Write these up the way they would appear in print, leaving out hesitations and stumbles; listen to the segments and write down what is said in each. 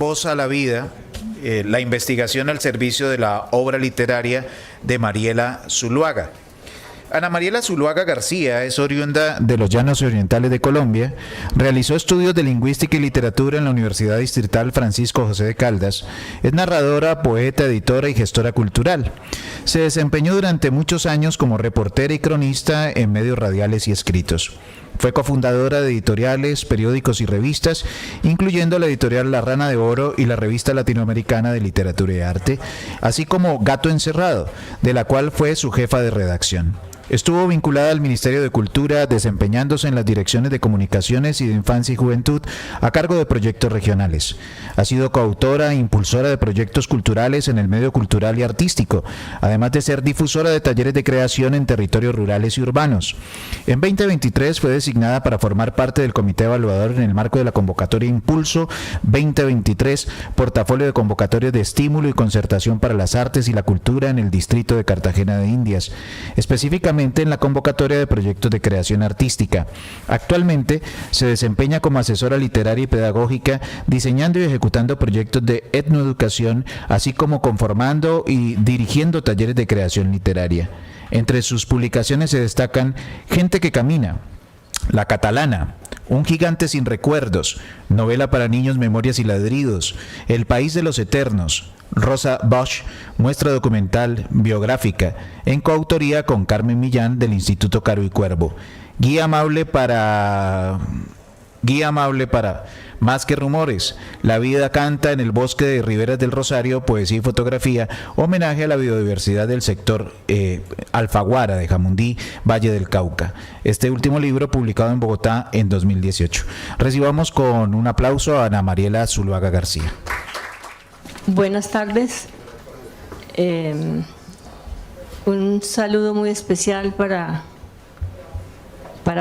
Voz a la Vida, la investigación al servicio de la obra literaria de Mariela Zuluaga. Ana Mariela Zuluaga García es oriunda de los Llanos Orientales de Colombia, realizó estudios de lingüística y literatura en la Universidad Distrital Francisco José de Caldas, es narradora, poeta, editora y gestora cultural. Se desempeñó durante muchos años como reportera y cronista en medios radiales y escritos. Fue cofundadora de editoriales, periódicos y revistas, incluyendo la editorial La Rana de Oro y la Revista Latinoamericana de Literatura y Arte, así como Gato Encerrado, de la cual fue su jefa de redacción. Estuvo vinculada al Ministerio de Cultura, desempeñándose en las direcciones de Comunicaciones y de Infancia y Juventud a cargo de proyectos regionales. Ha sido coautora e impulsora de proyectos culturales en el medio cultural y artístico, además de ser difusora de talleres de creación en territorios rurales y urbanos. En 2023 fue designada para formar parte del Comité Evaluador en el marco de la convocatoria Impulso 2023, portafolio de convocatorias de estímulo y concertación para las artes y la cultura en el distrito de Cartagena de Indias, específicamente en la convocatoria de proyectos de creación artística. Actualmente se desempeña como asesora literaria y pedagógica, diseñando y ejecutando proyectos de etnoeducación, así como conformando y dirigiendo talleres de creación literaria. Entre sus publicaciones se destacan Gente que camina, La Catalana, Un gigante sin recuerdos, novela para niños, Memorias y ladridos, El país de los eternos, Rosa Bosch, muestra documental biográfica, en coautoría con Carmen Millán del Instituto Caro y Cuervo. Guía amable para Más que rumores, La vida canta en el bosque de Riberas del Rosario, poesía y fotografía, homenaje a la biodiversidad del sector Alfaguara de Jamundí, Valle del Cauca. Este último libro publicado en Bogotá en 2018. Recibamos con un aplauso a Ana Mariela Zuluaga García. Buenas tardes. Un saludo muy especial para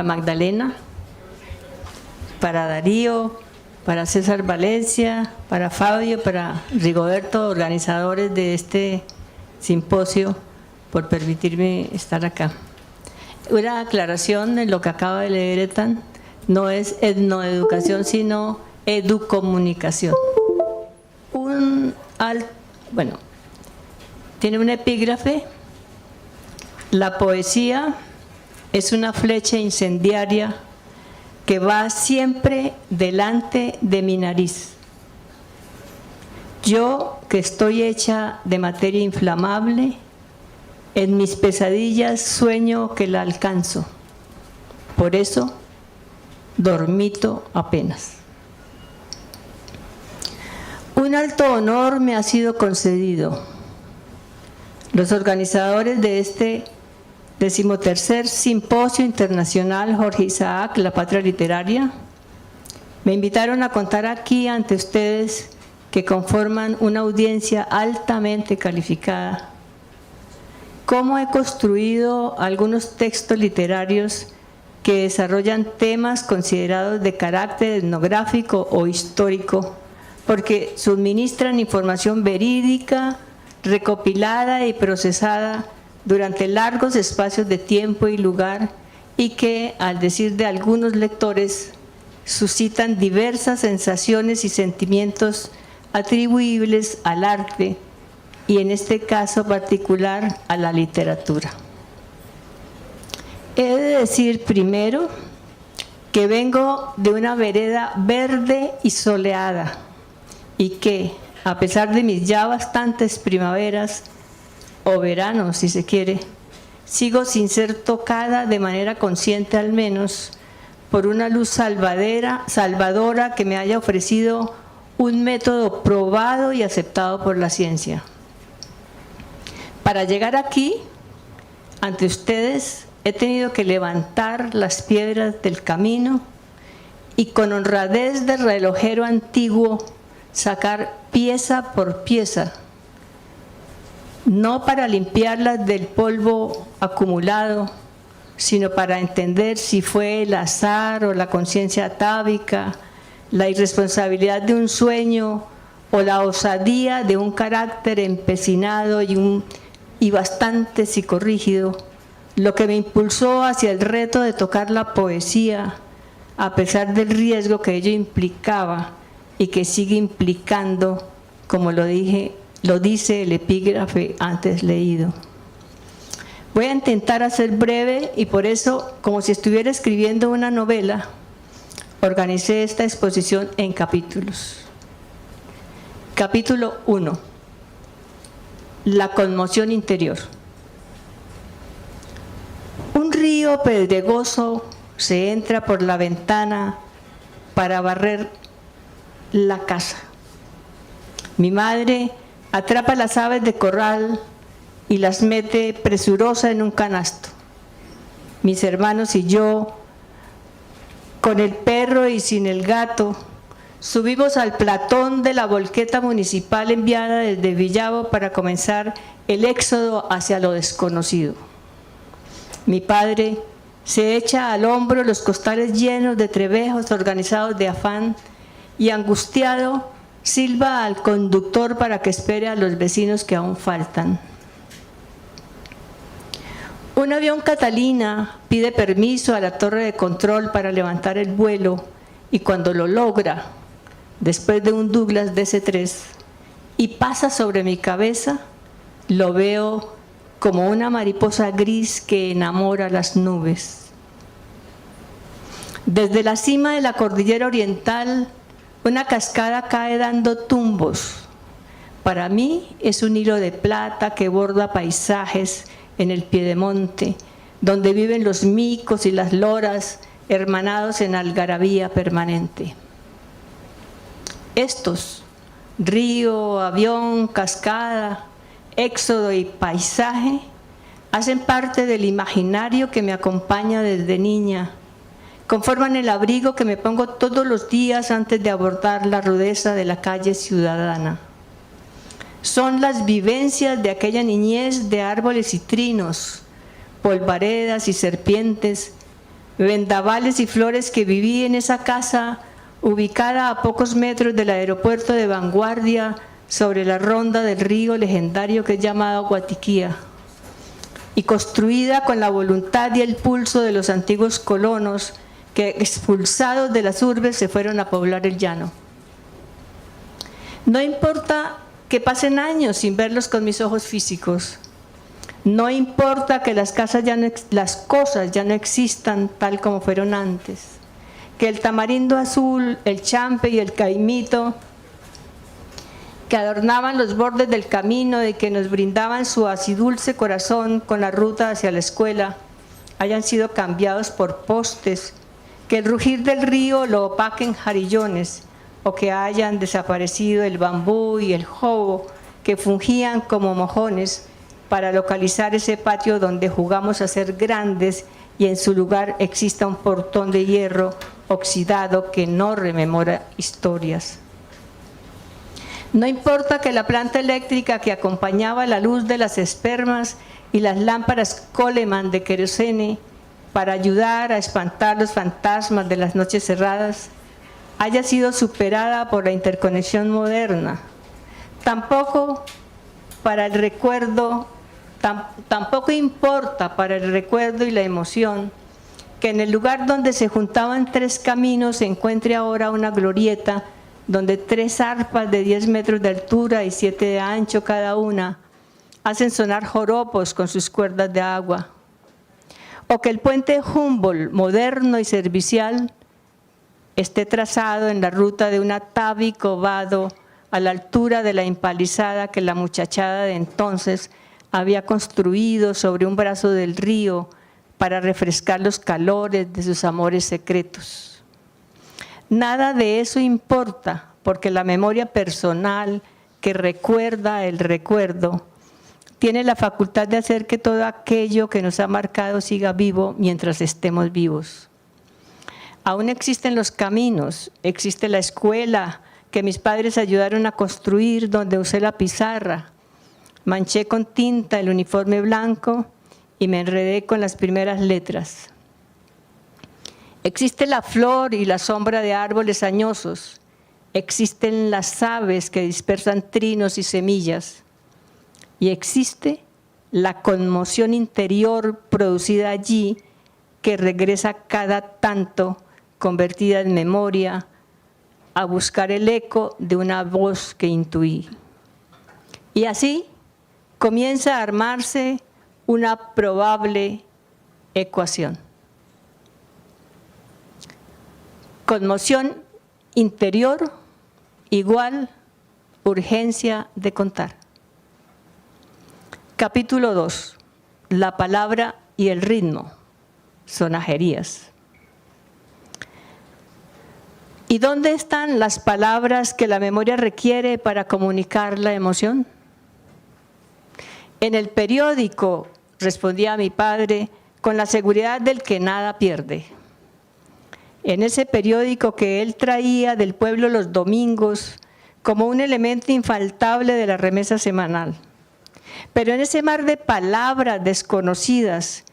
Magdalena, para Darío, para César Valencia, para Fabio, para Rigoberto, organizadores de este simposio, por permitirme estar acá. Una aclaración de lo que acaba de leer Etan, no es etnoeducación, sino educomunicación. Tiene un epígrafe: la poesía es una flecha incendiaria que va siempre delante de mi nariz. Yo, que estoy hecha de materia inflamable, en mis pesadillas sueño que la alcanzo. Por eso, dormito apenas. Un alto honor me ha sido concedido. Los organizadores de este 13º Simposio Internacional Jorge Isaac, La Patria Literaria, me invitaron a contar aquí ante ustedes, que conforman una audiencia altamente calificada, cómo he construido algunos textos literarios que desarrollan temas considerados de carácter etnográfico o histórico, porque suministran información verídica, recopilada y procesada durante largos espacios de tiempo y lugar, y que, al decir de algunos lectores, suscitan diversas sensaciones y sentimientos atribuibles al arte, y en este caso particular a la literatura. He de decir primero que vengo de una vereda verde y soleada, y que, a pesar de mis ya bastantes primaveras, o veranos si se quiere, sigo sin ser tocada de manera consciente al menos por una luz salvadora que me haya ofrecido un método probado y aceptado por la ciencia. Para llegar aquí, ante ustedes, he tenido que levantar las piedras del camino y con honradez de relojero antiguo sacar pieza por pieza, no para limpiarlas del polvo acumulado, sino para entender si fue el azar o la conciencia atávica, la irresponsabilidad de un sueño o la osadía de un carácter empecinado y bastante psicorrígido, lo que me impulsó hacia el reto de tocar la poesía, a pesar del riesgo que ello implicaba, y que sigue implicando, como lo dice el epígrafe antes leído. Voy a intentar hacer breve y por eso, como si estuviera escribiendo una novela, organicé esta exposición en capítulos. Capítulo 1. La conmoción interior. Un río pedregoso se entra por la ventana para barrer la casa. Mi madre atrapa las aves de corral y las mete presurosa en un canasto. Mis hermanos y yo, con el perro y sin el gato, subimos al platón de la volqueta municipal enviada desde Villavo para comenzar el éxodo hacia lo desconocido. Mi padre se echa al hombro los costales llenos de trebejos organizados de afán y angustiado silba al conductor para que espere a los vecinos que aún faltan. Un avión Catalina pide permiso a la torre de control para levantar el vuelo y cuando lo logra, después de un Douglas DC-3, y pasa sobre mi cabeza, lo veo como una mariposa gris que enamora las nubes. Desde la cima de la cordillera oriental, una cascada cae dando tumbos. Para mí es un hilo de plata que borda paisajes en el piedemonte, donde viven los micos y las loras hermanados en algarabía permanente. Estos, río, avión, cascada, éxodo y paisaje, hacen parte del imaginario que me acompaña desde niña, conforman el abrigo que me pongo todos los días antes de abordar la rudeza de la calle ciudadana. Son las vivencias de aquella niñez de árboles y trinos, polvaredas y serpientes, vendavales y flores que viví en esa casa ubicada a pocos metros del aeropuerto de Vanguardia sobre la ronda del río legendario que es llamado Guatiquía y construida con la voluntad y el pulso de los antiguos colonos que expulsados de las urbes se fueron a poblar el llano. No importa que pasen años sin verlos con mis ojos físicos. No importa que las cosas ya no existan tal como fueron antes. Que el tamarindo azul, el champe y el caimito que adornaban los bordes del camino y que nos brindaban su acidulce corazón con la ruta hacia la escuela hayan sido cambiados por postes, que el rugir del río lo opaquen jarillones, o que hayan desaparecido el bambú y el jobo que fungían como mojones para localizar ese patio donde jugamos a ser grandes y en su lugar exista un portón de hierro oxidado que no rememora historias. No importa que la planta eléctrica que acompañaba la luz de las espermas y las lámparas Coleman de querosene para ayudar a espantar los fantasmas de las noches cerradas haya sido superada por la interconexión moderna. Tampoco importa para el recuerdo y la emoción que en el lugar donde se juntaban tres caminos se encuentre ahora una glorieta donde tres arpas de 10 metros de altura y 7 de ancho cada una hacen sonar joropos con sus cuerdas de agua. O que el puente Humboldt, moderno y servicial, esté trazado en la ruta de un atávico vado a la altura de la empalizada que la muchachada de entonces había construido sobre un brazo del río para refrescar los calores de sus amores secretos. Nada de eso importa, porque la memoria personal que recuerda el recuerdo tiene la facultad de hacer que todo aquello que nos ha marcado siga vivo mientras estemos vivos. Aún existen los caminos, existe la escuela que mis padres ayudaron a construir, donde usé la pizarra, manché con tinta el uniforme blanco y me enredé con las primeras letras. Existe la flor y la sombra de árboles añosos, existen las aves que dispersan trinos y semillas, y existe la conmoción interior producida allí que regresa cada tanto, convertida en memoria, a buscar el eco de una voz que intuí. Y así comienza a armarse una probable ecuación. Conmoción interior igual urgencia de contar. Capítulo 2. La palabra y el ritmo. Sonajerías. ¿Y dónde están las palabras que la memoria requiere para comunicar la emoción? En el periódico, respondía mi padre, con la seguridad del que nada pierde. En ese periódico que él traía del pueblo los domingos como un elemento infaltable de la remesa semanal. Pero en ese mar de palabras desconocidas,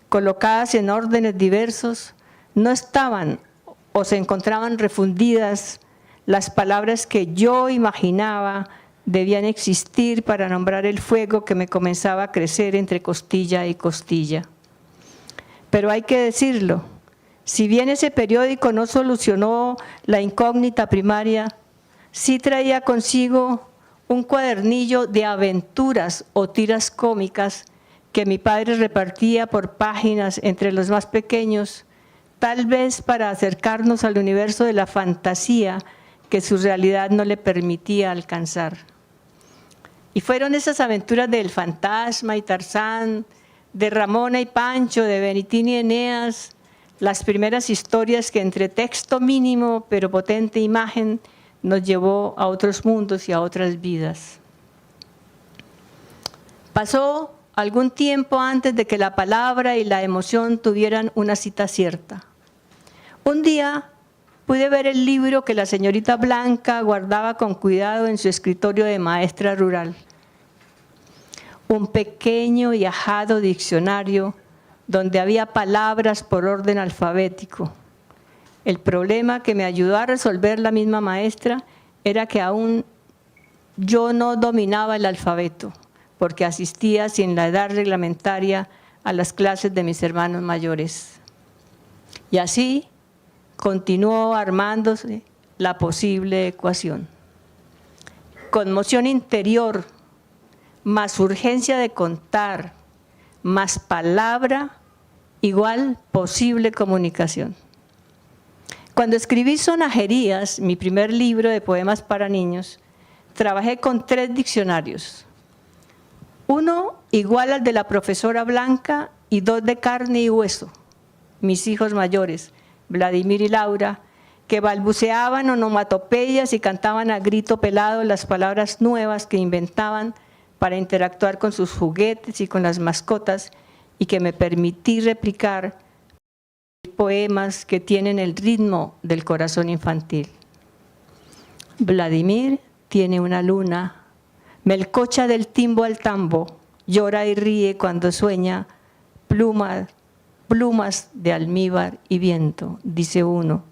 colocadas en órdenes diversos, no estaban o se encontraban refundidas las palabras que yo imaginaba debían existir para nombrar el fuego que me comenzaba a crecer entre costilla y costilla. Pero hay que decirlo, si bien ese periódico no solucionó la incógnita primaria, sí traía consigo un cuadernillo de aventuras o tiras cómicas que mi padre repartía por páginas entre los más pequeños, tal vez para acercarnos al universo de la fantasía que su realidad no le permitía alcanzar. Y fueron esas aventuras del Fantasma y Tarzán, de Ramona y Pancho, de Benitín y Eneas, las primeras historias que entre texto mínimo pero potente imagen nos llevó a otros mundos y a otras vidas. Pasó algún tiempo antes de que la palabra y la emoción tuvieran una cita cierta. Un día pude ver el libro que la señorita Blanca guardaba con cuidado en su escritorio de maestra rural. Un pequeño y ajado diccionario donde había palabras por orden alfabético. El problema que me ayudó a resolver la misma maestra era que aún yo no dominaba el alfabeto, porque asistía sin la edad reglamentaria a las clases de mis hermanos mayores. Y así continuó armándose la posible ecuación. Conmoción interior, más urgencia de contar, más palabra, igual posible comunicación. Cuando escribí Sonajerías, mi primer libro de poemas para niños, trabajé con 3 diccionarios. Uno igual al de la profesora Blanca y 2 de carne y hueso, mis hijos mayores, Vladimir y Laura, que balbuceaban onomatopeyas y cantaban a grito pelado las palabras nuevas que inventaban para interactuar con sus juguetes y con las mascotas, y que me permití replicar poemas que tienen el ritmo del corazón infantil. Vladimir tiene una luna, melcocha del timbo al tambo, llora y ríe cuando sueña, plumas de almíbar y viento, dice uno.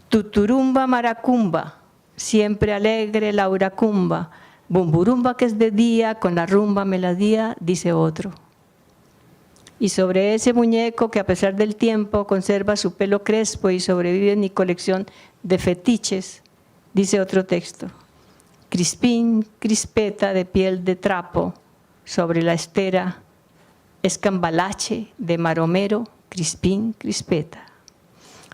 Tuturumba maracumba, siempre alegre lauracumba, bumburumba que es de día, con la rumba melodía, dice otro. Y sobre ese muñeco que a pesar del tiempo conserva su pelo crespo y sobrevive en mi colección de fetiches, dice otro texto. Crispín, crispeta de piel de trapo, sobre la estera, escambalache de maromero, crispín, crispeta.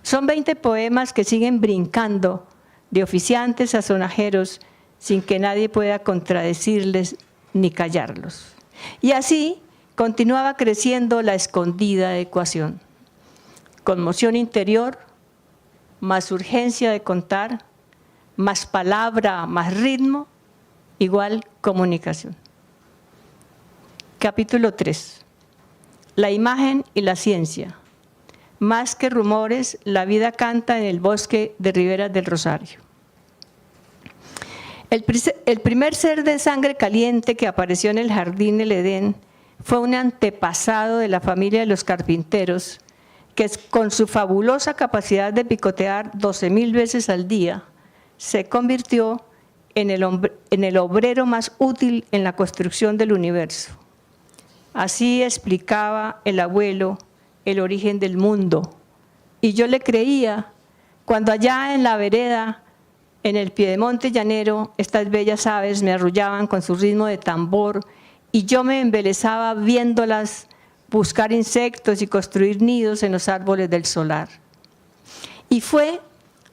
Son 20 poemas que siguen brincando de oficiantes a sonajeros sin que nadie pueda contradecirles ni callarlos. Y así continuaba creciendo la escondida ecuación. Conmoción interior, más urgencia de contar, más palabra, más ritmo, igual comunicación. Capítulo 3. La imagen y la ciencia. Más que rumores, la vida canta en el bosque de Riberas del Rosario. El primer ser de sangre caliente que apareció en el jardín del Edén fue un antepasado de la familia de los carpinteros que con su fabulosa capacidad de picotear 12.000 veces al día se convirtió en el obrero más útil en la construcción del universo. Así explicaba el abuelo el origen del mundo, y yo le creía cuando allá en la vereda, en el piedemonte llanero, estas bellas aves me arrullaban con su ritmo de tambor y yo me embelesaba viéndolas buscar insectos y construir nidos en los árboles del solar. Y fue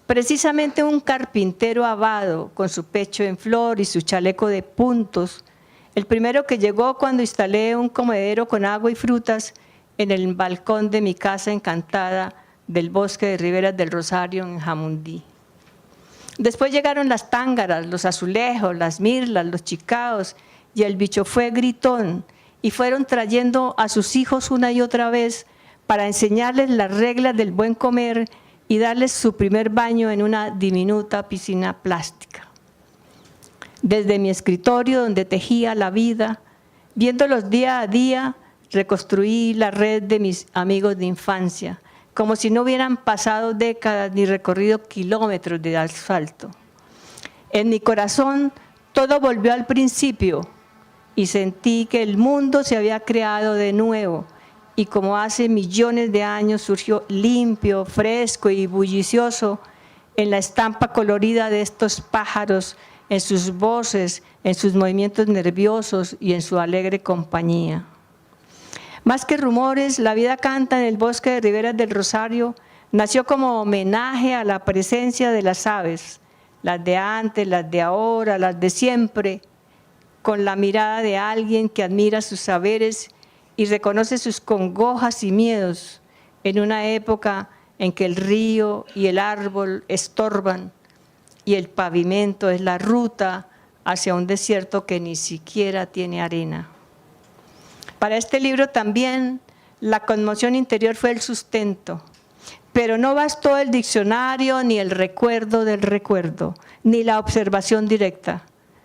precisamente un carpintero avado, con su pecho en flor y su chaleco de puntos, el primero que llegó cuando instalé un comedero con agua y frutas en el balcón de mi casa encantada del bosque de Riberas del Rosario en Jamundí. Después llegaron las tángaras, los azulejos, las mirlas, los chicaos, y el bicho fue gritón, y fueron trayendo a sus hijos una y otra vez para enseñarles las reglas del buen comer y darles su primer baño en una diminuta piscina plástica. Desde mi escritorio, donde tejía la vida, viéndolos día a día, reconstruí la red de mis amigos de infancia, como si no hubieran pasado décadas ni recorrido kilómetros de asfalto. En mi corazón todo volvió al principio y sentí que el mundo se había creado de nuevo y como hace millones de años surgió limpio, fresco y bullicioso en la estampa colorida de estos pájaros, en sus voces, en sus movimientos nerviosos y en su alegre compañía. Más que rumores, la vida canta en el bosque de Riberas del Rosario nació como homenaje a la presencia de las aves, las de antes, las de ahora, las de siempre, con la mirada de alguien que admira sus saberes y reconoce sus congojas y miedos en una época en que el río y el árbol estorban y el pavimento es la ruta hacia un desierto que ni siquiera tiene arena. Para este libro también la conmoción interior fue el sustento, pero no bastó el diccionario ni el recuerdo del recuerdo, ni la observación directa.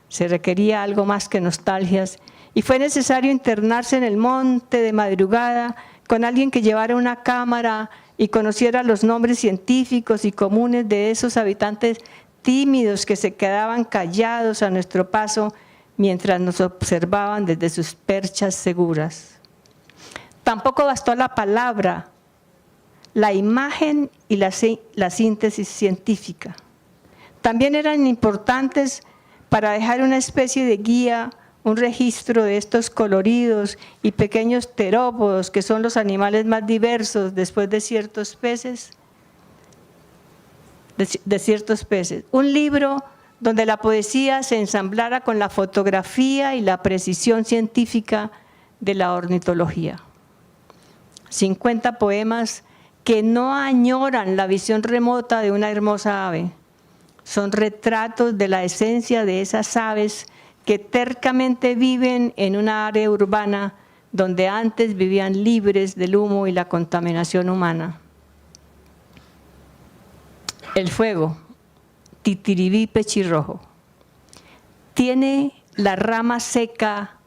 Se requería algo más que nostalgias y fue necesario internarse en el monte de madrugada con alguien que llevara una cámara y conociera los nombres científicos y comunes de esos habitantes tímidos que se quedaban callados a nuestro paso mientras nos observaban desde sus perchas seguras. Tampoco bastó la palabra, la imagen y la síntesis científica. También eran importantes para dejar una especie de guía, un registro de estos coloridos y pequeños terópodos que son los animales más diversos después de ciertos peces. Un libro donde la poesía se ensamblara con la fotografía y la precisión científica de la ornitología. 50 poemas que no añoran la visión remota de una hermosa ave. Son retratos de la esencia de esas aves que tercamente viven en una área urbana donde antes vivían libres del humo y la contaminación humana. El fuego, titiribí pechirrojo, ¿tiene la rama seca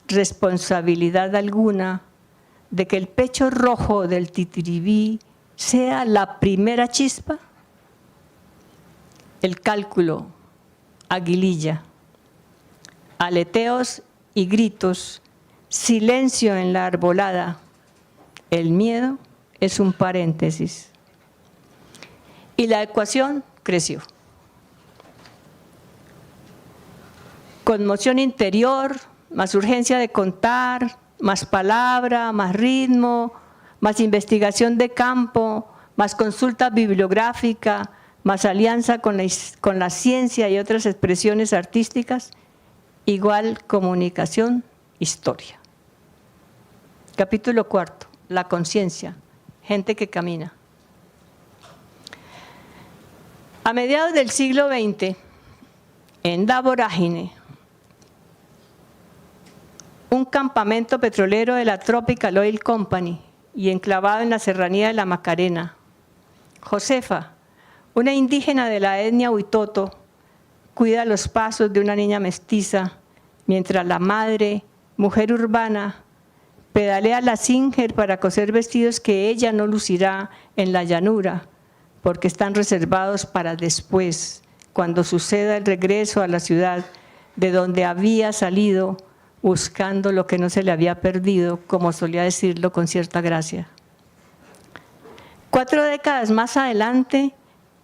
responsabilidad alguna de que el pecho rojo del titiribí sea la primera chispa? El cálculo, aguililla, aleteos y gritos, silencio en la arbolada, el miedo es un paréntesis. Y la ecuación creció. Conmoción interior, más urgencia de contar, más palabra, más ritmo, más investigación de campo, más consulta bibliográfica, más alianza con la ciencia y otras expresiones artísticas, igual comunicación, historia. Capítulo 4, la conciencia, gente que camina. A mediados del siglo XX, en La Vorágine, un campamento petrolero de la Tropical Oil Company y enclavado en la serranía de la Macarena, Josefa, una indígena de la etnia Huitoto, cuida los pasos de una niña mestiza, mientras la madre, mujer urbana, pedalea la Singer para coser vestidos que ella no lucirá en la llanura, porque están reservados para después, cuando suceda el regreso a la ciudad de donde había salido buscando lo que no se le había perdido, como solía decirlo con cierta gracia. 4 décadas más adelante,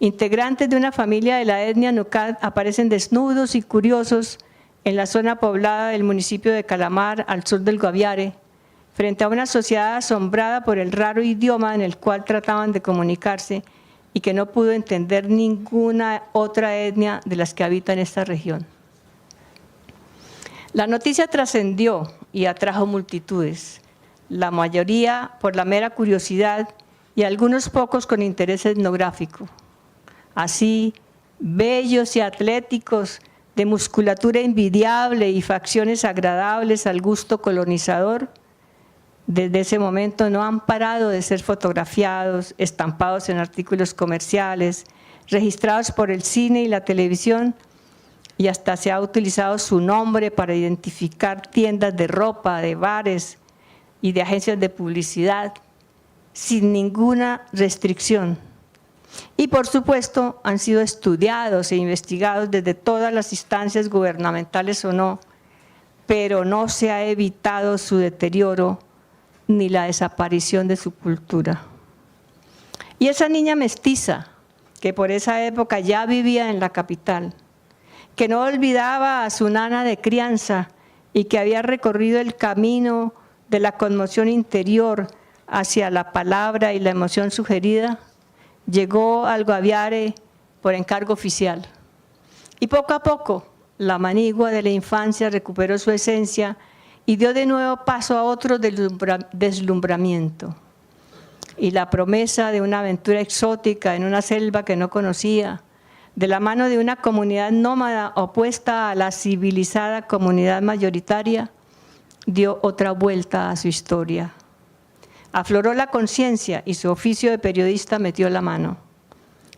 integrantes de una familia de la etnia Nucat aparecen desnudos y curiosos en la zona poblada del municipio de Calamar, al sur del Guaviare, frente a una sociedad asombrada por el raro idioma en el cual trataban de comunicarse y que no pudo entender ninguna otra etnia de las que habitan esta región. La noticia trascendió y atrajo multitudes, la mayoría por la mera curiosidad y algunos pocos con interés etnográfico. Así, bellos y atléticos, de musculatura envidiable y facciones agradables al gusto colonizador, desde ese momento no han parado de ser fotografiados, estampados en artículos comerciales, registrados por el cine y la televisión, y hasta se ha utilizado su nombre para identificar tiendas de ropa, de bares y de agencias de publicidad, sin ninguna restricción. Y por supuesto han sido estudiados e investigados desde todas las instancias gubernamentales o no, pero no se ha evitado su deterioro ni la desaparición de su cultura. Y esa niña mestiza, que por esa época ya vivía en la capital, que no olvidaba a su nana de crianza y que había recorrido el camino de la conmoción interior hacia la palabra y la emoción sugerida, llegó al Guaviare por encargo oficial. Y poco a poco, la manigua de la infancia recuperó su esencia y dio de nuevo paso a otro deslumbramiento. Y la promesa de una aventura exótica en una selva que no conocía, de la mano de una comunidad nómada opuesta a la civilizada comunidad mayoritaria, dio otra vuelta a su historia. Afloró la conciencia y su oficio de periodista metió la mano.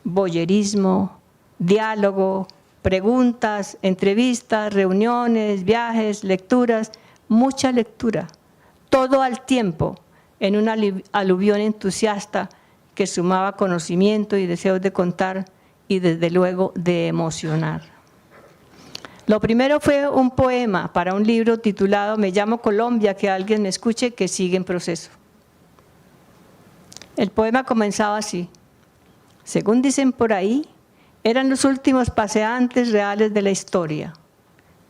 Voyerismo, diálogo, preguntas, entrevistas, reuniones, viajes, lecturas, mucha lectura, todo al tiempo en una aluvión entusiasta que sumaba conocimiento y deseos de contar y desde luego de emocionar. Lo primero fue un poema para un libro titulado Me llamo Colombia, que alguien me escuche, que sigue en proceso. El poema comenzaba así: según dicen por ahí, eran los últimos paseantes reales de la historia.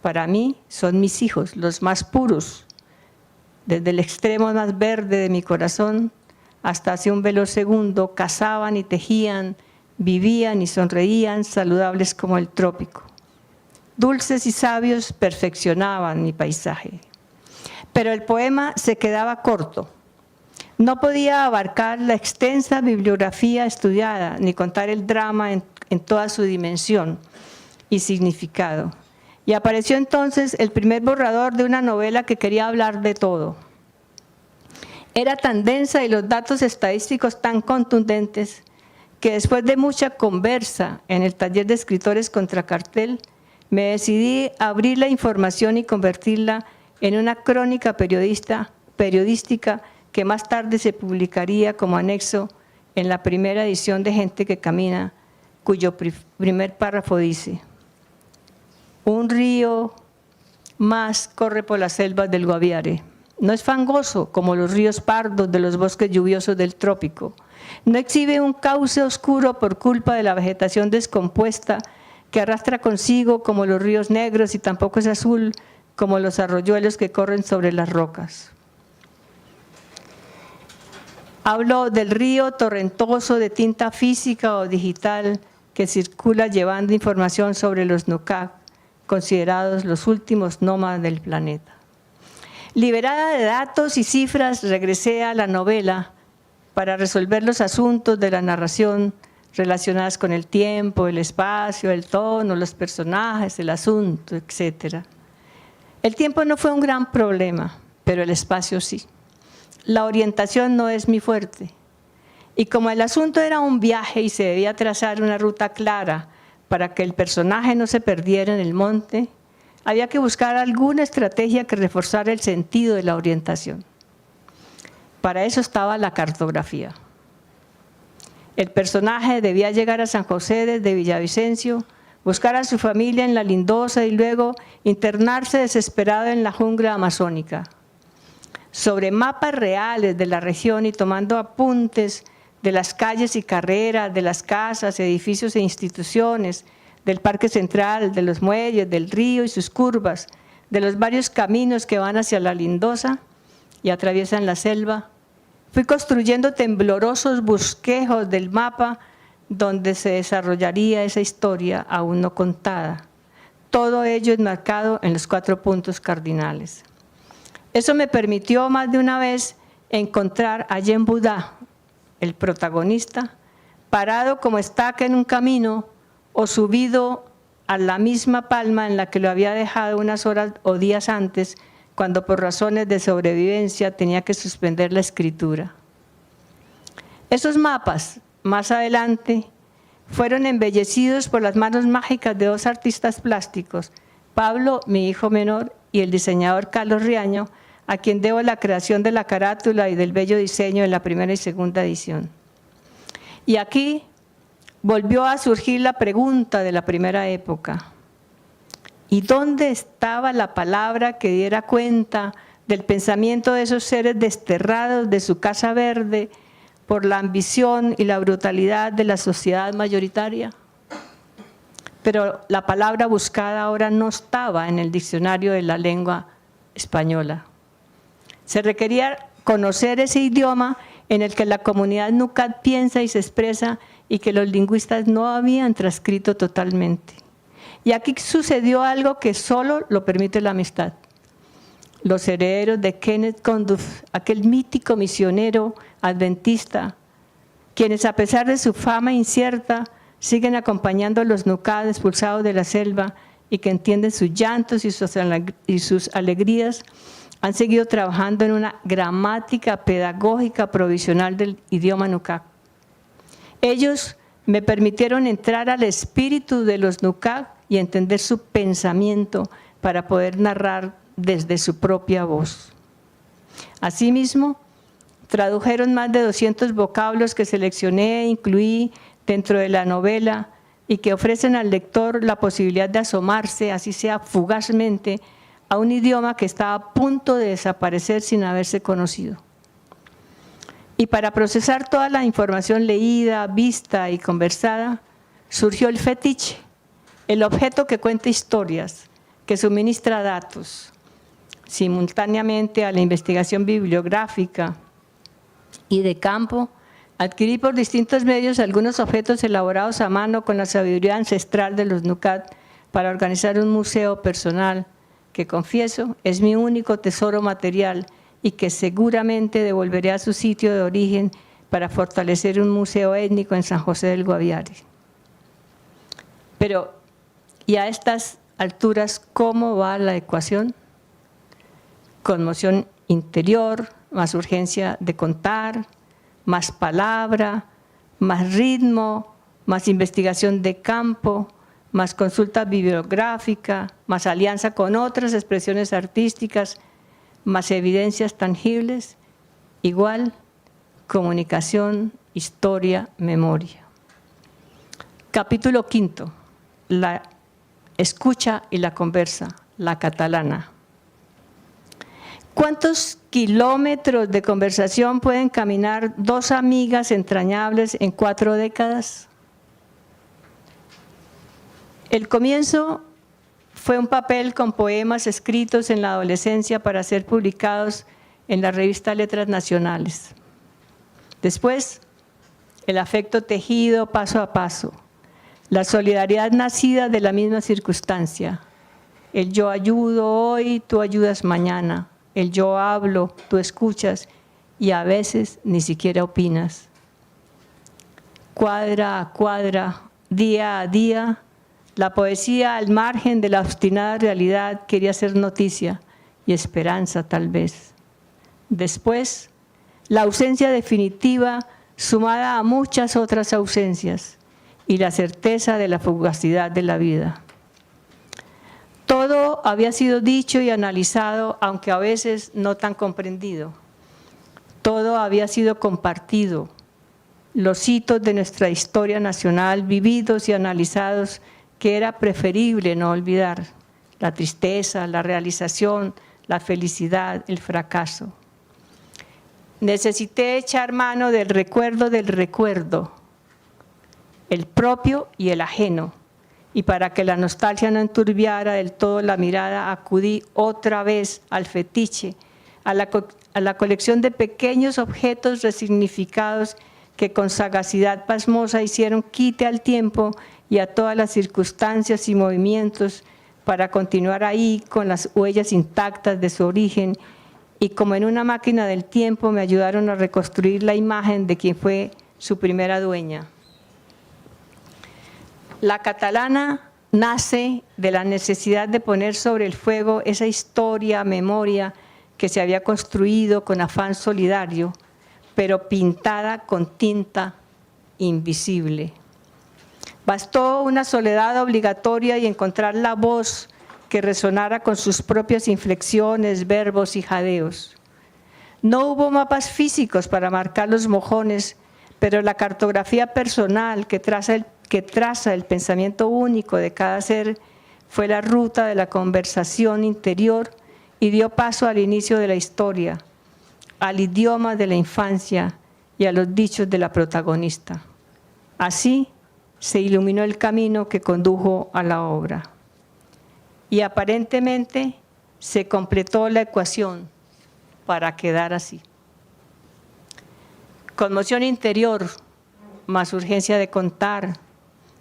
Para mí son mis hijos, los más puros, desde el extremo más verde de mi corazón hasta hace un veloz segundo, cazaban y tejían, vivían y sonreían, saludables como el trópico. Dulces y sabios perfeccionaban mi paisaje. Pero el poema se quedaba corto. No podía abarcar la extensa bibliografía estudiada, ni contar el drama en toda su dimensión y significado. Y apareció entonces el primer borrador de una novela que quería hablar de todo. Era tan densa y los datos estadísticos tan contundentes que después de mucha conversa en el taller de escritores contra cartel, me decidí a abrir la información y convertirla en una crónica periodística que más tarde se publicaría como anexo en la primera edición de Gente que Camina, cuyo primer párrafo dice: un río más corre por las selvas del Guaviare. No es fangoso como los ríos pardos de los bosques lluviosos del trópico. No exhibe un cauce oscuro por culpa de la vegetación descompuesta que arrastra consigo como los ríos negros, y tampoco es azul como los arroyuelos que corren sobre las rocas. Hablo del río torrentoso de tinta física o digital que circula llevando información sobre los Nucat, considerados los últimos nómadas del planeta. Liberada de datos y cifras, regresé a la novela para resolver los asuntos de la narración relacionadas con el tiempo, el espacio, el tono, los personajes, el asunto, etc. El tiempo no fue un gran problema, pero el espacio sí. La orientación no es mi fuerte. Y como el asunto era un viaje y se debía trazar una ruta clara para que el personaje no se perdiera en el monte, había que buscar alguna estrategia que reforzara el sentido de la orientación. Para eso estaba la cartografía. El personaje debía llegar a San José desde Villavicencio, buscar a su familia en La Lindosa y luego internarse desesperado en la jungla amazónica. Sobre mapas reales de la región y tomando apuntes de las calles y carreras, de las casas, edificios e instituciones, del Parque Central, de los muelles, del río y sus curvas, de los varios caminos que van hacia la Lindosa y atraviesan la selva. Fui construyendo temblorosos bosquejos del mapa donde se desarrollaría esa historia aún no contada. Todo ello enmarcado en los 4 puntos cardinales. Eso me permitió más de una vez encontrar a Yen Budá, el protagonista, parado como estaca en un camino o subido a la misma palma en la que lo había dejado unas horas o días antes, cuando por razones de sobrevivencia tenía que suspender la escritura. Esos mapas, más adelante, fueron embellecidos por las manos mágicas de 2 artistas plásticos, Pablo, mi hijo menor, y el diseñador Carlos Riaño, a quien debo la creación de la carátula y del bello diseño en la primera y segunda edición. Y aquí volvió a surgir la pregunta de la primera época. ¿Y dónde estaba la palabra que diera cuenta del pensamiento de esos seres desterrados de su casa verde por la ambición y la brutalidad de la sociedad mayoritaria? Pero la palabra buscada ahora no estaba en el diccionario de la lengua española. Se requería conocer ese idioma en el que la comunidad Nucat piensa y se expresa y que los lingüistas no habían transcrito totalmente. Y aquí sucedió algo que solo lo permite la amistad. Los herederos de Kenneth Conduff, aquel mítico misionero adventista, quienes a pesar de su fama incierta siguen acompañando a los Nucat expulsados de la selva y que entienden sus llantos y sus alegrías, han seguido trabajando en una gramática pedagógica provisional del idioma Nucat. Ellos me permitieron entrar al espíritu de los Nucat y entender su pensamiento para poder narrar desde su propia voz. Asimismo, tradujeron más de 200 vocablos que seleccioné e incluí dentro de la novela y que ofrecen al lector la posibilidad de asomarse, así sea fugazmente, a un idioma que estaba a punto de desaparecer sin haberse conocido. Y para procesar toda la información leída, vista y conversada, surgió el fetiche, el objeto que cuenta historias, que suministra datos, simultáneamente a la investigación bibliográfica y de campo. Adquirí por distintos medios algunos objetos elaborados a mano con la sabiduría ancestral de los Nucat para organizar un museo personal que, confieso, es mi único tesoro material y que seguramente devolveré a su sitio de origen para fortalecer un museo étnico en San José del Guaviare. Pero, ¿y a estas alturas cómo va la ecuación? Conmoción interior, más urgencia de contar, más palabra, más ritmo, más investigación de campo, más consulta bibliográfica, más alianza con otras expresiones artísticas, más evidencias tangibles, igual comunicación, historia, memoria. Capítulo 5. La escucha y la conversa, la catalana. ¿Cuántos kilómetros de conversación pueden caminar 2 amigas entrañables en 4 décadas? El comienzo fue un papel con poemas escritos en la adolescencia para ser publicados en la revista Letras Nacionales. Después, el afecto tejido paso a paso, la solidaridad nacida de la misma circunstancia, el yo ayudo hoy, tú ayudas mañana, el yo hablo, tú escuchas y a veces ni siquiera opinas. Cuadra a cuadra, día a día, la poesía al margen de la obstinada realidad quería ser noticia y esperanza tal vez. Después, la ausencia definitiva sumada a muchas otras ausencias y la certeza de la fugacidad de la vida. Todo había sido dicho y analizado, aunque a veces no tan comprendido. Todo había sido compartido. Los hitos de nuestra historia nacional, vividos y analizados, que era preferible no olvidar. La tristeza, la realización, la felicidad, el fracaso. necesité echar mano del recuerdo, el propio y el ajeno. Y para que la nostalgia no enturbiara del todo la mirada, acudí otra vez al fetiche, a la colección de pequeños objetos resignificados que con sagacidad pasmosa hicieron quite al tiempo y a todas las circunstancias y movimientos para continuar ahí con las huellas intactas de su origen, y como en una máquina del tiempo me ayudaron a reconstruir la imagen de quien fue su primera dueña. La catalana nace de la necesidad de poner sobre el fuego esa historia, memoria que se había construido con afán solidario, pero pintada con tinta invisible. Bastó una soledad obligatoria y encontrar la voz que resonara con sus propias inflexiones, verbos y jadeos. No hubo mapas físicos para marcar los mojones, pero la cartografía personal que traza el pensamiento único de cada ser fue la ruta de la conversación interior y dio paso al inicio de la historia, al idioma de la infancia y a los dichos de la protagonista. Así se iluminó el camino que condujo a la obra. Y aparentemente se completó la ecuación para quedar así. Conmoción interior, más urgencia de contar,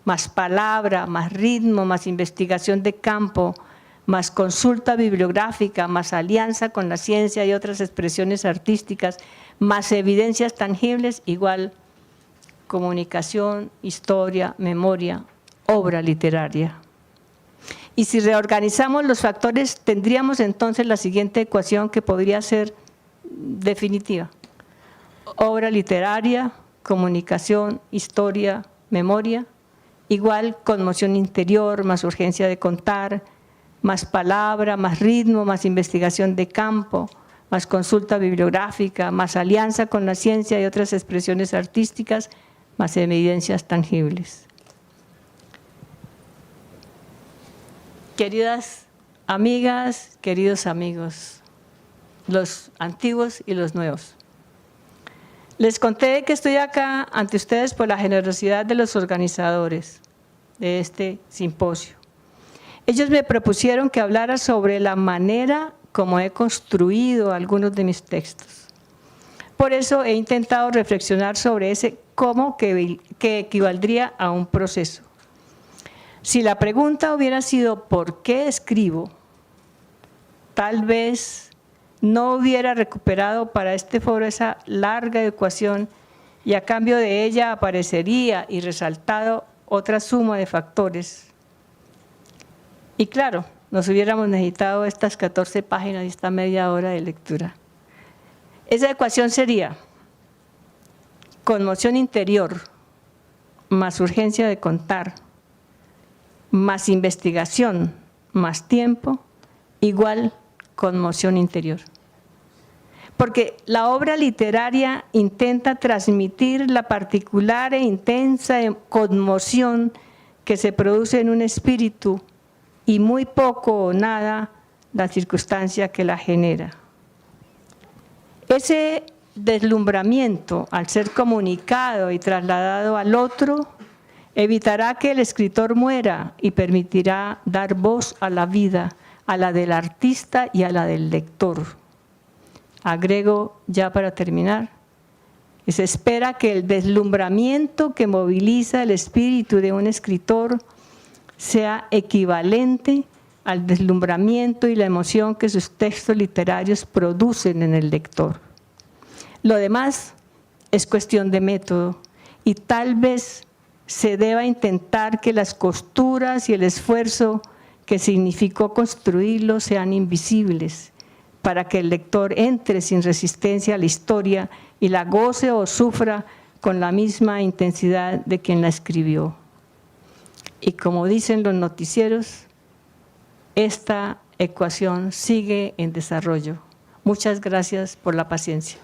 más palabra, más ritmo, más investigación de campo, más consulta bibliográfica, más alianza con la ciencia y otras expresiones artísticas, más evidencias tangibles, igual comunicación, historia, memoria, obra literaria. Y si reorganizamos los factores, tendríamos entonces la siguiente ecuación que podría ser definitiva. Obra literaria, comunicación, historia, memoria, igual conmoción interior, más urgencia de contar, más palabra, más ritmo, más investigación de campo, más consulta bibliográfica, más alianza con la ciencia y otras expresiones artísticas, más evidencias tangibles. Queridas amigas, queridos amigos, los antiguos y los nuevos. Les conté que estoy acá ante ustedes por la generosidad de los organizadores de este simposio. Ellos me propusieron que hablara sobre la manera como he construido algunos de mis textos. Por eso he intentado reflexionar sobre ese cómo que equivaldría a un proceso. Si la pregunta hubiera sido ¿por qué escribo?, tal vez no hubiera recuperado para este foro esa larga ecuación y a cambio de ella aparecería y resaltado otra suma de factores. Y claro, nos hubiéramos necesitado estas 14 páginas y esta media hora de lectura. Esa ecuación sería conmoción interior más urgencia de contar, más investigación, más tiempo, igual conmoción interior. Porque la obra literaria intenta transmitir la particular e intensa conmoción que se produce en un espíritu y muy poco o nada la circunstancia que la genera. Ese deslumbramiento, al ser comunicado y trasladado al otro, evitará que el escritor muera y permitirá dar voz a la vida, a la del artista y a la del lector. Agrego ya para terminar, que se espera que el deslumbramiento que moviliza el espíritu de un escritor sea equivalente al deslumbramiento y la emoción que sus textos literarios producen en el lector. Lo demás es cuestión de método y tal vez se deba intentar que las costuras y el esfuerzo que significó construirlo sean invisibles, para que el lector entre sin resistencia a la historia y la goce o sufra con la misma intensidad de quien la escribió. Y como dicen los noticieros, esta ecuación sigue en desarrollo. Muchas gracias por la paciencia.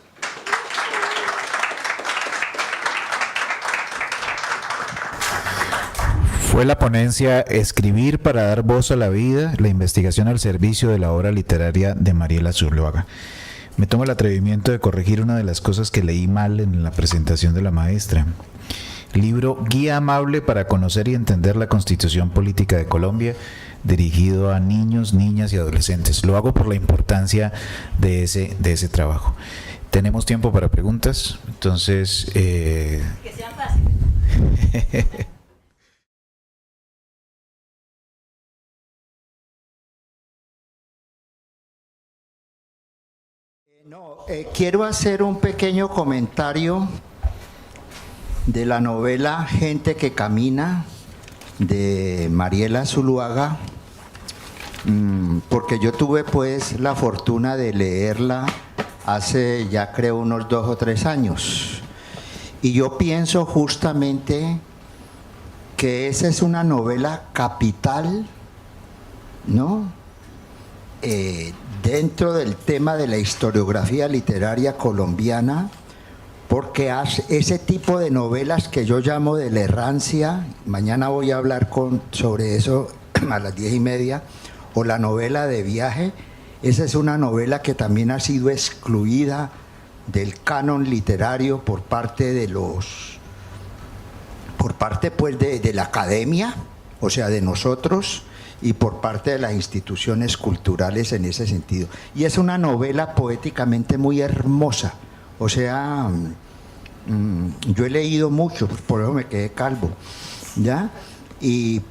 Fue la ponencia Escribir para dar voz a la vida, la investigación al servicio de la obra literaria de Mariela Zuluaga. Me tomo el atrevimiento de corregir una de las cosas que leí mal en la presentación de la maestra. Libro Guía Amable para conocer y entender la Constitución Política de Colombia, dirigido a niños, niñas y adolescentes. Lo hago por la importancia de ese trabajo. Tenemos tiempo para preguntas, entonces… Que sean fáciles. Quiero hacer un pequeño comentario de la novela Gente que Camina, de Mariela Zuluaga, porque yo tuve pues la fortuna de leerla hace ya creo unos 2 o 3 años, y yo pienso justamente que esa es una novela capital, ¿no? Dentro del tema de la historiografía literaria colombiana, porque hace ese tipo de novelas que yo llamo de la errancia, mañana voy a hablar sobre eso a las 10:30, o la novela de viaje. Esa es una novela que también ha sido excluida del canon literario por parte pues de la academia, o sea, de nosotros, y por parte de las instituciones culturales en ese sentido. Y es una novela poéticamente muy hermosa. O sea, yo he leído mucho, por eso me quedé calvo, ¿ya?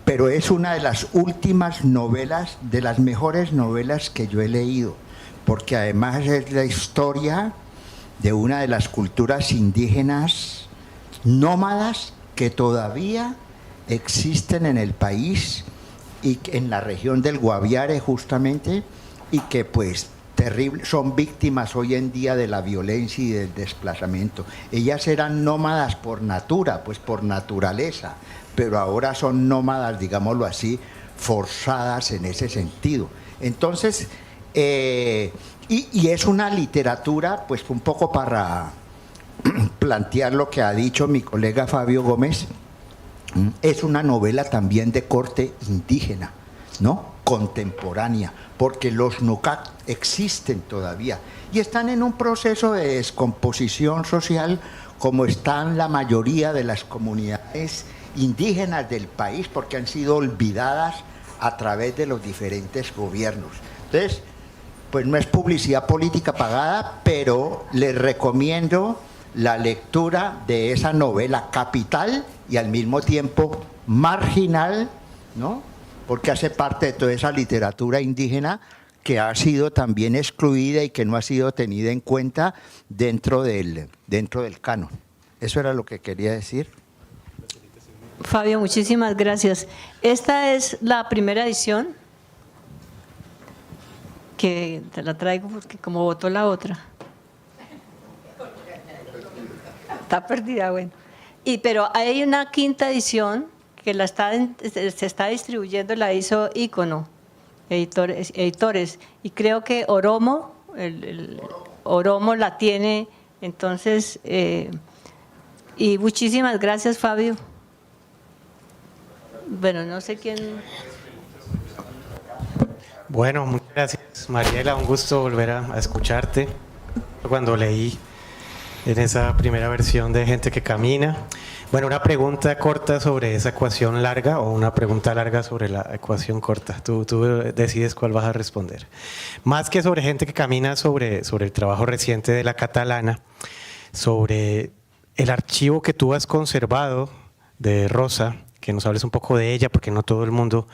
Pero es una de las últimas novelas, de las mejores novelas que yo he leído, porque además es la historia de una de las culturas indígenas nómadas que todavía existen en el país y en la región del Guaviare justamente, y que pues son víctimas hoy en día de la violencia y del desplazamiento. Ellas eran nómadas por natura, pues por naturaleza, pero ahora son nómadas, digámoslo así, forzadas en ese sentido. Entonces, y es una literatura, pues un poco para plantear lo que ha dicho mi colega Fabio Gómez, es una novela también de corte indígena, ¿no? Contemporánea, porque los Nucac existen todavía y están en un proceso de descomposición social, como están la mayoría de las comunidades indígenas del país, porque han sido olvidadas a través de los diferentes gobiernos. Entonces, pues no es publicidad política pagada, pero les recomiendo la lectura de esa novela capital y al mismo tiempo marginal, ¿no? Porque hace parte de toda esa literatura indígena que ha sido también excluida y que no ha sido tenida en cuenta dentro del canon. Eso era lo que quería decir. Fabio, muchísimas gracias. Esta es la primera edición, que te la traigo porque como votó la otra. Está perdida, bueno. Pero hay una quinta edición que se está distribuyendo, la hizo Ícono, editores, y creo que Oromo, Oromo la tiene, entonces, y muchísimas gracias, Fabio. Bueno, no sé quién… Bueno, muchas gracias, Mariela, un gusto volver a escucharte. Cuando leí en esa primera versión de Gente que Camina. Bueno, una pregunta corta sobre esa ecuación larga o una pregunta larga sobre la ecuación corta. Tú decides cuál vas a responder. Más que sobre Gente que Camina, sobre el trabajo reciente de La Catalana, sobre el archivo que tú has conservado de Rosa, que nos hables un poco de ella, porque no todo el mundo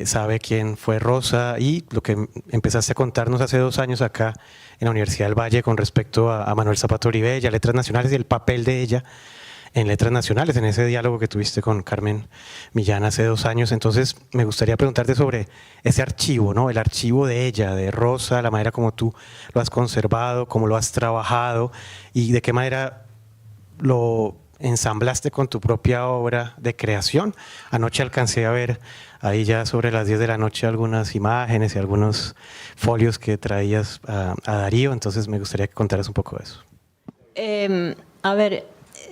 sabe quién fue Rosa, y lo que empezaste a contarnos hace 2 años acá en la Universidad del Valle con respecto a Manuel Zapata Uribe y a Letras Nacionales y el papel de ella en Letras Nacionales, en ese diálogo que tuviste con Carmen Millán hace 2 años. Entonces me gustaría preguntarte sobre ese archivo, ¿no? El archivo de ella, de Rosa, la manera como tú lo has conservado, cómo lo has trabajado y de qué manera lo ensamblaste con tu propia obra de creación. Anoche alcancé a ver ahí ya sobre las 10 de la noche algunas imágenes y algunos folios que traías a Darío, entonces me gustaría que contaras un poco de eso. A ver,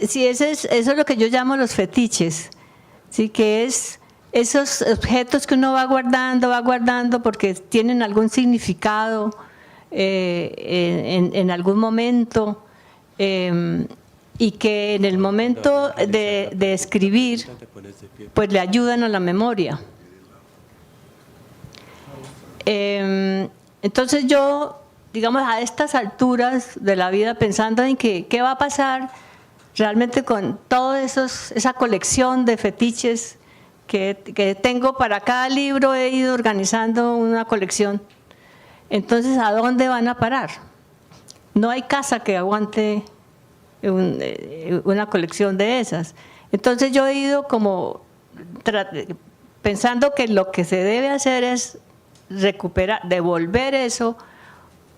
sí, eso es lo que yo llamo los fetiches, ¿sí? Que es esos objetos que uno va guardando porque tienen algún significado, en algún momento, y que en el momento de escribir, pues le ayudan a la memoria. Entonces yo, digamos, a estas alturas de la vida, pensando en qué va a pasar realmente con toda esa colección de fetiches que tengo para cada libro, he ido organizando una colección. Entonces, ¿a dónde van a parar? No hay casa que aguante una colección de esas. Entonces yo he ido como pensando que lo que se debe hacer es recuperar, devolver eso,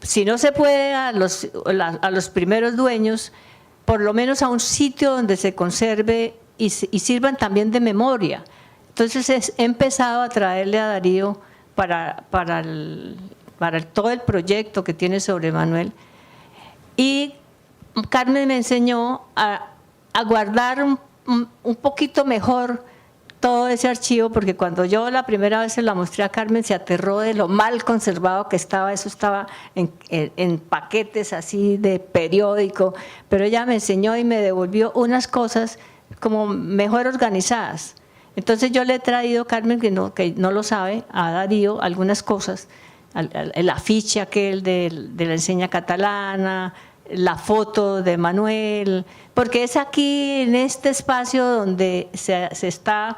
si no se puede a los primeros dueños, por lo menos a un sitio donde se conserve y sirvan también de memoria. Entonces he empezado a traerle a Darío para todo el proyecto que tiene sobre Manuel, y Carmen me enseñó a guardar un poquito mejor todo ese archivo, porque cuando yo la primera vez se la mostré a Carmen se aterró de lo mal conservado que estaba. Eso estaba en paquetes así de periódico, pero ella me enseñó y me devolvió unas cosas como mejor organizadas. Entonces yo le he traído, Carmen, que no lo sabe, a Darío algunas cosas, el afiche aquel de la enseña catalana, la foto de Manuel, porque es aquí en este espacio donde se está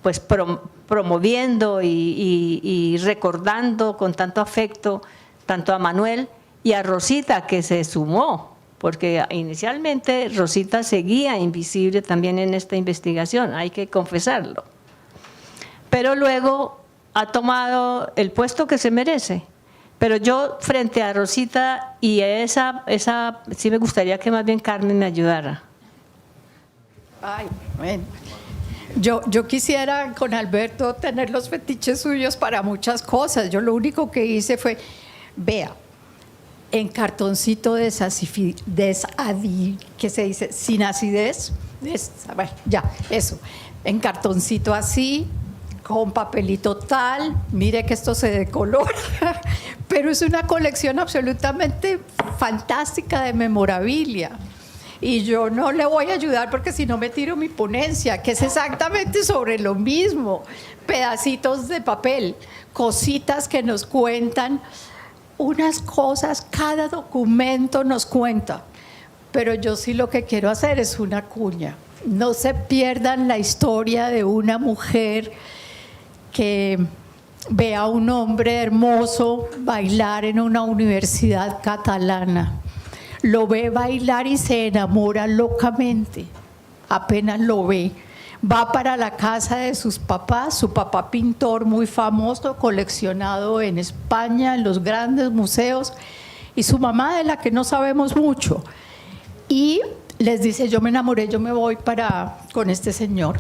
pues promoviendo y recordando con tanto afecto tanto a Manuel y a Rosita, que se sumó, porque inicialmente Rosita seguía invisible también en esta investigación, hay que confesarlo, pero luego ha tomado el puesto que se merece. Pero yo, frente a Rosita y a esa sí me gustaría que más bien Carmen me ayudara. Ay, bueno. Yo quisiera con Alberto tener los fetiches suyos para muchas cosas. Yo lo único que hice fue, vea, en cartoncito ¿qué se dice? Sin acidez. Bueno, ya, eso. En cartoncito así, con papelito tal, mire que esto se decolora, pero es una colección absolutamente fantástica de memorabilia. Y yo no le voy a ayudar porque si no me tiro mi ponencia, que es exactamente sobre lo mismo, pedacitos de papel, cositas que nos cuentan, unas cosas, cada documento nos cuenta. Pero yo sí lo que quiero hacer es una cuña. No se pierdan la historia de una mujer que ve a un hombre hermoso bailar en una universidad catalana. Lo ve bailar y se enamora locamente. Apenas lo ve. Va para la casa de sus papás, su papá pintor muy famoso, coleccionado en España, en los grandes museos, y su mamá, de la que no sabemos mucho. Y les dice, yo me enamoré, yo me voy con este señor.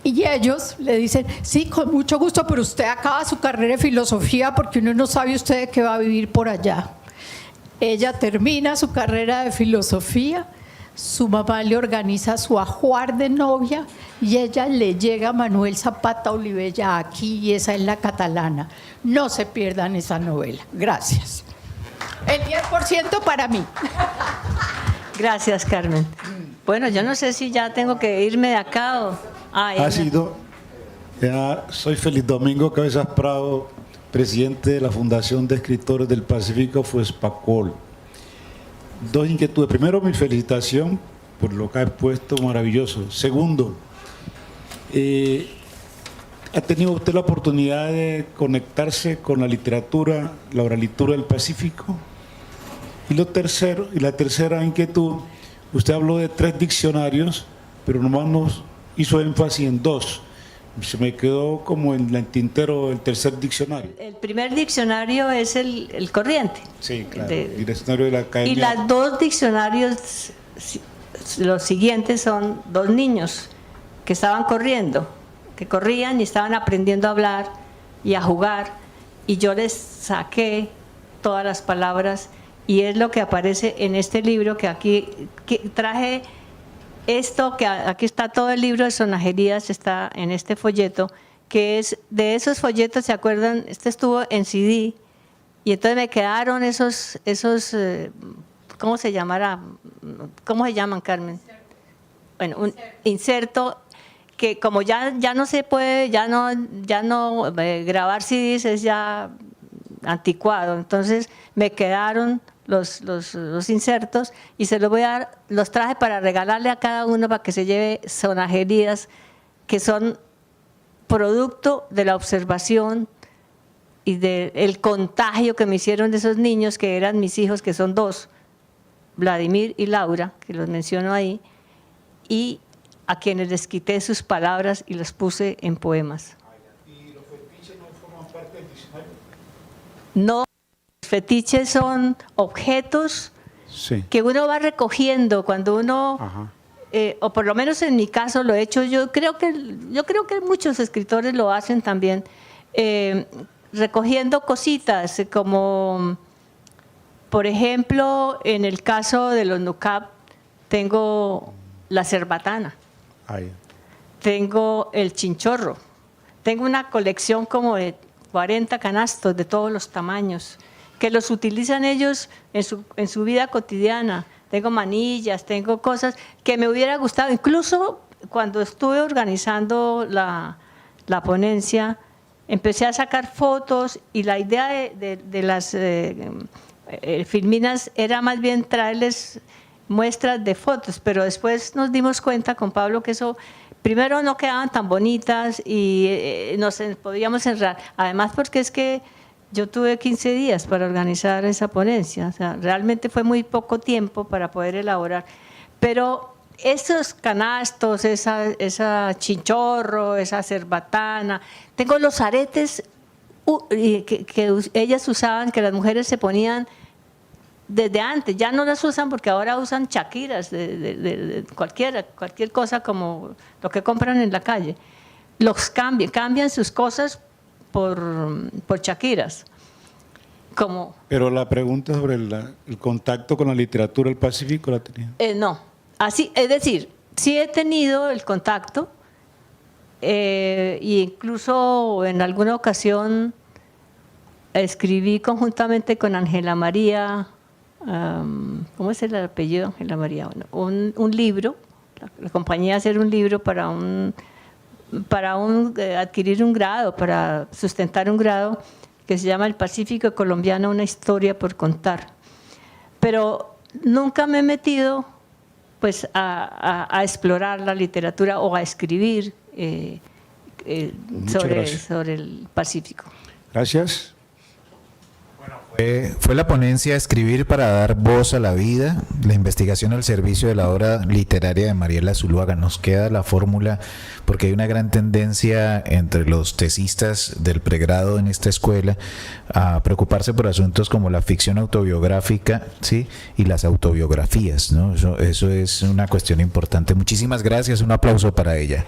Y ellos le dicen, sí, con mucho gusto, pero usted acaba su carrera de filosofía porque uno no sabe usted de qué va a vivir por allá. Ella termina su carrera de filosofía, su mamá le organiza su ajuar de novia y ella le llega a Manuel Zapata Olivella aquí, y esa es la catalana. No se pierdan esa novela. Gracias. El 10% para mí. Gracias, Carmen. Bueno, yo no sé si ya tengo que irme de acá o... Soy Félix Domingo Cabezas Prado, presidente de la Fundación de Escritores del Pacífico, FUESPACOL. Dos inquietudes. Primero, mi felicitación por lo que ha expuesto, maravilloso. Segundo, ¿ha tenido usted la oportunidad de conectarse con la literatura, la oralitura del Pacífico? Y la tercera inquietud, usted habló de 3 diccionarios, pero nomás nos hizo énfasis en 2. Se me quedó como en el tintero el tercer diccionario. El primer diccionario es el corriente. Sí, claro, el diccionario de la Academia. Y los 2 diccionarios, los siguientes, son 2 niños que estaban corriendo, que corrían y estaban aprendiendo a hablar y a jugar, y yo les saqué todas las palabras, y es lo que aparece en este libro que aquí traje. Esto, que aquí está todo el libro de sonajerías, está en este folleto, que es de esos folletos, ¿se acuerdan? Este estuvo en CD Y entonces me quedaron esos ¿cómo se llamará? ¿Cómo se llaman, Carmen? Bueno, un inserto que como ya no se puede, ya no grabar CDs es ya anticuado, entonces me quedaron los insertos y se los voy a dar, los traje para regalarle a cada uno para que se lleve sonajerías que son producto de la observación y del contagio que me hicieron de esos niños que eran mis hijos, que son 2, Vladimir y Laura, que los menciono ahí, y a quienes les quité sus palabras y las puse en poemas. ¿Y los fetiches no forman parte del diccionario? No, los fetiches son objetos Sí. que uno va recogiendo cuando uno, Ajá. o por lo menos en mi caso lo he hecho, yo creo que muchos escritores lo hacen también, recogiendo cositas como, por ejemplo, en el caso de los NUCAP, tengo la cerbatana, Ahí. tengo el chinchorro, tengo una colección como de 40 canastos de todos los tamaños, que los utilizan ellos en su vida cotidiana. Tengo manillas, tengo cosas que me hubiera gustado, incluso cuando estuve organizando la ponencia, empecé a sacar fotos y la idea de las filminas era más bien traerles muestras de fotos, pero después nos dimos cuenta con Pablo que eso, primero no quedaban tan bonitas y nos podíamos enredar, además porque es que yo tuve 15 días para organizar esa ponencia, o sea, realmente fue muy poco tiempo para poder elaborar, pero esos canastos, esa chinchorro, esa cerbatana, tengo los aretes que ellas usaban, que las mujeres se ponían desde antes, ya no las usan porque ahora usan chaquiras de cualquier cosa como lo que compran en la calle. Los cambian sus cosas por chaquiras. Como, Pero la pregunta sobre el contacto con la literatura del Pacífico la tenía. no, así, es decir, sí he tenido el contacto e incluso en alguna ocasión escribí conjuntamente con Ángela María, ¿cómo es el apellido de Ángela María? Bueno, un libro, la compañía hacer un libro para adquirir un grado, para sustentar un grado que se llama El Pacífico Colombiano, una historia por contar. Pero nunca me he metido pues a explorar la literatura o a escribir sobre el Pacífico. Gracias. Fue la ponencia Escribir para dar voz a la vida, la investigación al servicio de la obra literaria de Mariela Zuluaga. Nos queda la fórmula porque hay una gran tendencia entre los tesistas del pregrado en esta escuela a preocuparse por asuntos como la ficción autobiográfica, ¿sí? Y las autobiografías, ¿no? Eso es una cuestión importante. Muchísimas gracias, un aplauso para ella.